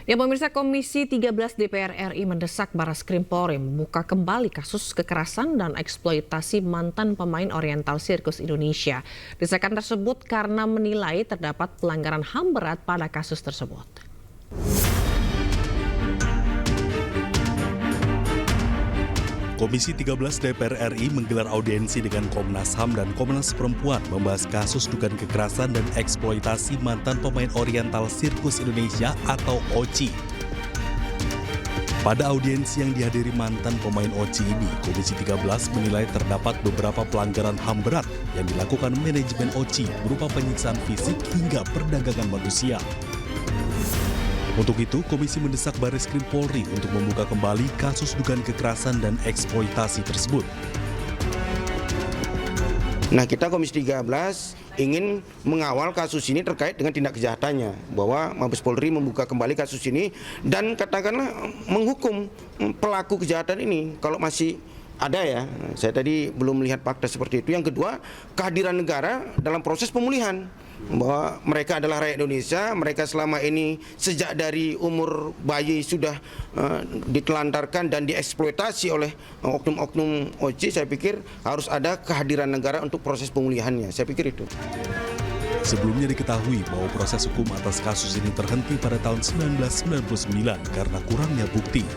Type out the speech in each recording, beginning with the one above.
Ya pemirsa, Komisi 13 DPR RI mendesak Barreskrim Polri membuka kembali kasus kekerasan dan eksploitasi mantan pemain Oriental Sirkus Indonesia. Desakan tersebut karena menilai terdapat pelanggaran HAM berat pada kasus tersebut. Komisi 13 DPR RI menggelar audiensi dengan Komnas HAM dan Komnas Perempuan membahas kasus dugaan kekerasan dan eksploitasi mantan pemain Oriental Sirkus Indonesia atau OCI. Pada audiensi yang dihadiri mantan pemain OCI ini, Komisi 13 menilai terdapat beberapa pelanggaran HAM berat yang dilakukan manajemen OCI berupa penyiksaan fisik hingga perdagangan manusia. Untuk itu, Komisi mendesak Barreskrim Polri untuk membuka kembali kasus dugaan kekerasan dan eksploitasi tersebut. Nah, kita Komisi 13 ingin mengawal kasus ini terkait dengan tindak kejahatannya, bahwa Mabes Polri membuka kembali kasus ini dan katakanlah menghukum pelaku kejahatan ini kalau masih ada ya. Saya tadi belum melihat fakta seperti itu. Yang kedua, kehadiran negara dalam proses pemulihan, bahwa mereka adalah rakyat Indonesia, mereka selama ini sejak dari umur bayi sudah ditelantarkan dan dieksploitasi oleh oknum-oknum OCI. Saya pikir harus ada kehadiran negara untuk proses pemulihannya. Saya pikir itu. Sebelumnya diketahui bahwa proses hukum atas kasus ini terhenti pada tahun 1999 karena kurangnya bukti.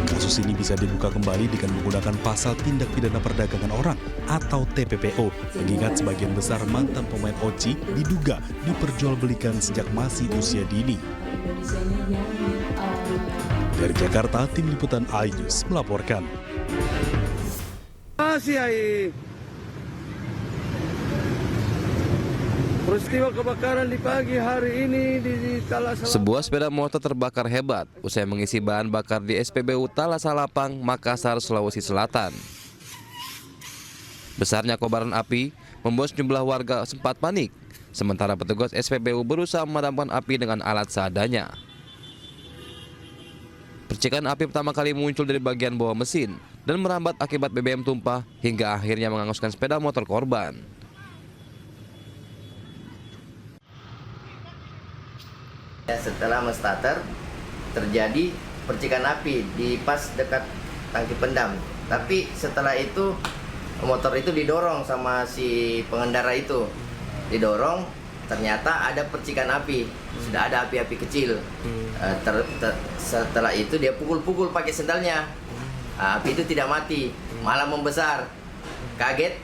Kasus ini bisa dibuka kembali dengan menggunakan pasal tindak pidana perdagangan orang atau TPPO, mengingat sebagian besar mantan pemain OCI diduga diperjualbelikan sejak masih usia dini. Dari Jakarta, tim liputan iNews melaporkan. Peristiwa kebakaran di pagi hari ini di Talasalapang. Sebuah sepeda motor terbakar hebat usai mengisi bahan bakar di SPBU Talasalapang, Makassar, Sulawesi Selatan. Besarnya kobaran api membuat sejumlah warga sempat panik, sementara petugas SPBU berusaha memadamkan api dengan alat seadanya. Percikan api pertama kali muncul dari bagian bawah mesin dan merambat akibat BBM tumpah hingga akhirnya menghanguskan sepeda motor korban. Setelah menstarter, terjadi percikan api di pas dekat tangki pendam. Tapi setelah itu motor itu didorong sama si pengendara itu. Didorong, ternyata ada percikan api. Sudah ada api-api kecil. Setelah itu dia pukul-pukul pakai sendalnya. Api itu tidak mati, malah membesar. Kaget,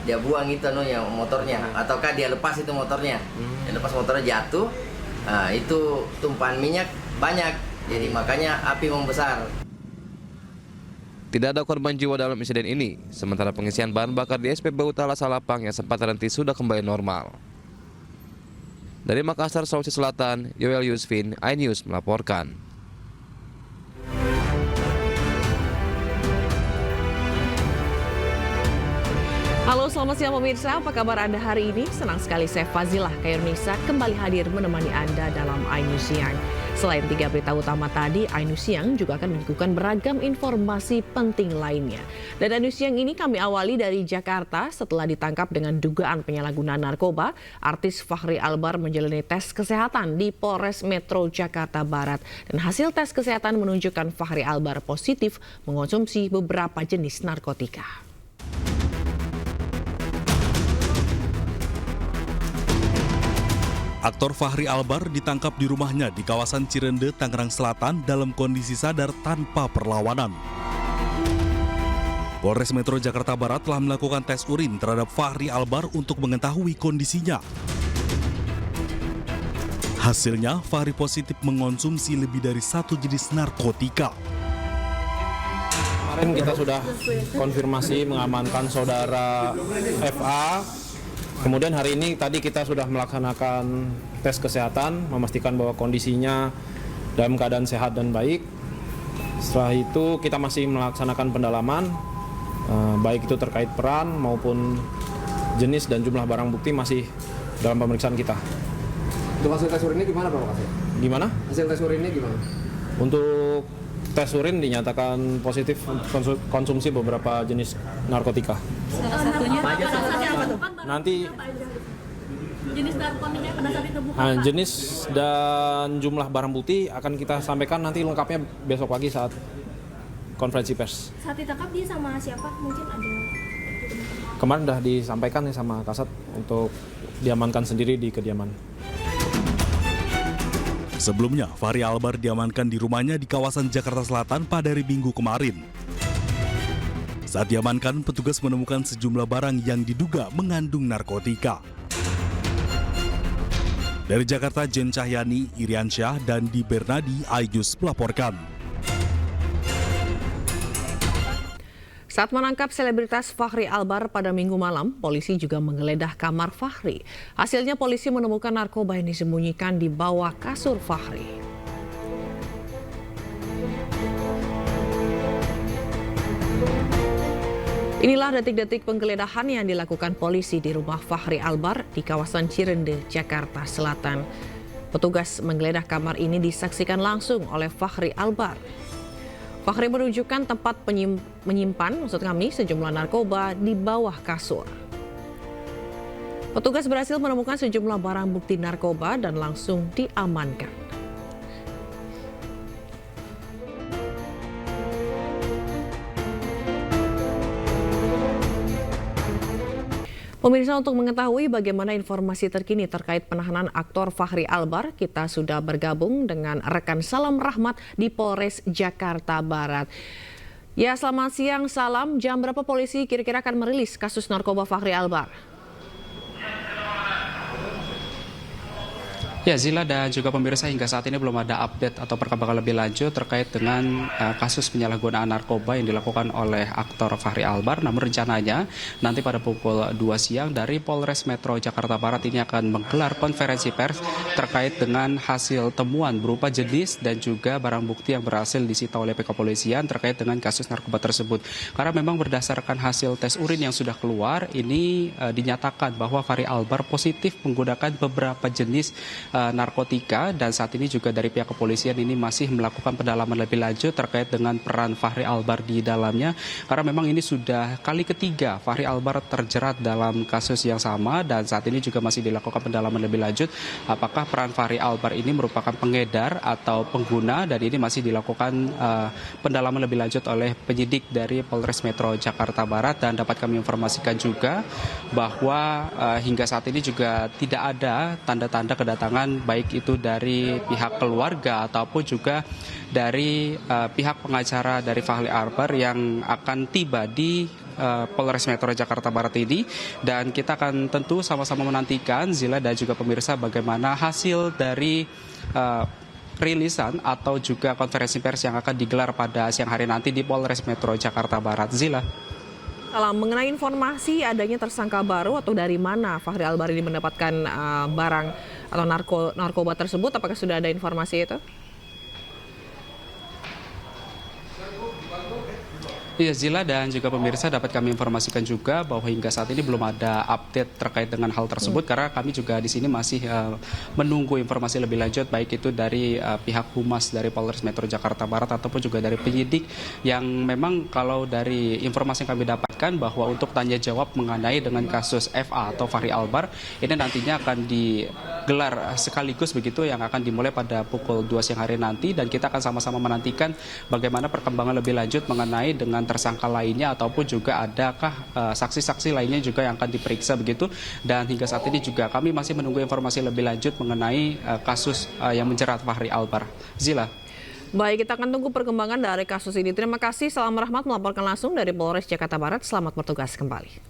dia buang itu motornya. Ataukah dia lepas itu motornya. Dia lepas motornya jatuh. Nah, itu tumpahan minyak banyak, jadi makanya api membesar. Tidak ada korban jiwa dalam insiden ini, sementara pengisian bahan bakar di SPBU Talasalapang yang sempat terhenti sudah kembali normal. Dari Makassar, Sulawesi Selatan, Yoel Yusfin, iNews melaporkan. Halo, selamat siang pemirsa. Apa kabar Anda hari ini? Senang sekali saya Fazilah Khairunisa kembali hadir menemani Anda dalam iNews Siang. Selain 3 berita utama tadi, iNews Siang juga akan menyuguhkan beragam informasi penting lainnya. Dan iNews Siang ini kami awali dari Jakarta. Setelah ditangkap dengan dugaan penyalahgunaan narkoba, artis Fachri Albar menjalani tes kesehatan di Polres Metro Jakarta Barat. Dan hasil tes kesehatan menunjukkan Fachri Albar positif mengonsumsi beberapa jenis narkotika. Aktor Fachri Albar ditangkap di rumahnya di kawasan Cirende, Tangerang Selatan dalam kondisi sadar tanpa perlawanan. Polres Metro Jakarta Barat telah melakukan tes urin terhadap Fachri Albar untuk mengetahui kondisinya. Hasilnya, Fachri positif mengonsumsi lebih dari 1 jenis narkotika. Kemarin kita sudah konfirmasi mengamankan saudara FA. Kemudian hari ini tadi kita sudah melaksanakan tes kesehatan, memastikan bahwa kondisinya dalam keadaan sehat dan baik. Setelah itu kita masih melaksanakan pendalaman, baik itu terkait peran maupun jenis dan jumlah barang bukti masih dalam pemeriksaan kita. Untuk hasil tes urinnya gimana Pak Kasih? Gimana? Hasil tes urinnya gimana? Untuk tes urin dinyatakan positif konsumsi beberapa jenis narkotika. Salah satunya apa tuh? Nanti jenis narkotikanya pada saat ditemukan, Nah, Pak? jenis dan jumlah barang bukti akan kita sampaikan nanti lengkapnya besok pagi saat konferensi pers. Saat ditangkap dia sama siapa? Mungkin ada. Kemarin sudah disampaikan nih sama Kasat untuk diamankan sendiri di kediaman. Sebelumnya, Fahri Albar diamankan di rumahnya di kawasan Jakarta Selatan pada hari Minggu kemarin. Saat diamankan, petugas menemukan sejumlah barang yang diduga mengandung narkotika. Dari Jakarta, Jen Cahyani, Iriansyah, dan Di Bernadi, iNews melaporkan. Saat menangkap selebritas Fahri Albar pada Minggu malam, polisi juga menggeledah kamar Fahri. Hasilnya polisi menemukan narkoba yang disembunyikan di bawah kasur Fahri. Inilah detik-detik penggeledahan yang dilakukan polisi di rumah Fahri Albar di kawasan Cirende, Jakarta Selatan. Petugas menggeledah kamar ini disaksikan langsung oleh Fahri Albar. Fahri menunjukkan tempat menyimpan sejumlah narkoba di bawah kasur. Petugas berhasil menemukan sejumlah barang bukti narkoba dan langsung diamankan. Pemirsa, untuk mengetahui bagaimana informasi terkini terkait penahanan aktor Fahri Albar, kita sudah bergabung dengan rekan Salam Rahmat di Polres Jakarta Barat. Ya, selamat siang Salam. Jam berapa polisi kira-kira akan merilis kasus narkoba Fahri Albar? Ya, Zila dan juga pemirsa, hingga saat ini belum ada update atau perkembangan lebih lanjut terkait dengan kasus penyalahgunaan narkoba yang dilakukan oleh aktor Fahri Albar. Namun rencananya nanti pada pukul 2 siang dari Polres Metro Jakarta Barat ini akan menggelar konferensi pers terkait dengan hasil temuan berupa jenis dan juga barang bukti yang berhasil disita oleh pihak kepolisian terkait dengan kasus narkoba tersebut. Karena memang berdasarkan hasil tes urin yang sudah keluar, ini dinyatakan bahwa Fahri Albar positif menggunakan beberapa jenis narkotika, dan saat ini juga dari pihak kepolisian ini masih melakukan pendalaman lebih lanjut terkait dengan peran Fahri Albar di dalamnya, karena memang ini sudah kali ketiga Fahri Albar terjerat dalam kasus yang sama, dan saat ini juga masih dilakukan pendalaman lebih lanjut apakah peran Fahri Albar ini merupakan pengedar atau pengguna, dan ini masih dilakukan pendalaman lebih lanjut oleh penyidik dari Polres Metro Jakarta Barat. Dan dapat kami informasikan juga bahwa hingga saat ini juga tidak ada tanda-tanda kedatangan baik itu dari pihak keluarga ataupun juga dari pihak pengacara dari Fahri Albar yang akan tiba di Polres Metro Jakarta Barat ini, dan kita akan tentu sama-sama menantikan, Zila dan juga pemirsa, bagaimana hasil dari rilisan atau juga konferensi pers yang akan digelar pada siang hari nanti di Polres Metro Jakarta Barat. Zila. Mengenai informasi adanya tersangka baru atau dari mana Fahri Albar ini mendapatkan barang atau narkoba tersebut, apakah sudah ada informasi itu? Iya, Zila dan juga pemirsa, dapat kami informasikan juga bahwa hingga saat ini belum ada update terkait dengan hal tersebut, karena kami juga di sini masih menunggu informasi lebih lanjut baik itu dari pihak humas dari Polres Metro Jakarta Barat ataupun juga dari penyidik, yang memang kalau dari informasi yang kami dapatkan bahwa untuk tanya jawab mengenai dengan kasus FA atau Fahri Albar ini nantinya akan digelar sekaligus begitu, yang akan dimulai pada pukul 2 siang hari nanti, dan kita akan sama-sama menantikan bagaimana perkembangan lebih lanjut mengenai dengan tersangka lainnya ataupun juga adakah saksi-saksi lainnya juga yang akan diperiksa begitu. Dan hingga saat ini juga kami masih menunggu informasi lebih lanjut mengenai kasus yang menjerat Fahri Albar. Zila. Baik, kita akan tunggu perkembangan dari kasus ini. Terima kasih, Salam Rahmat melaporkan langsung dari Polres Jakarta Barat. Selamat bertugas kembali.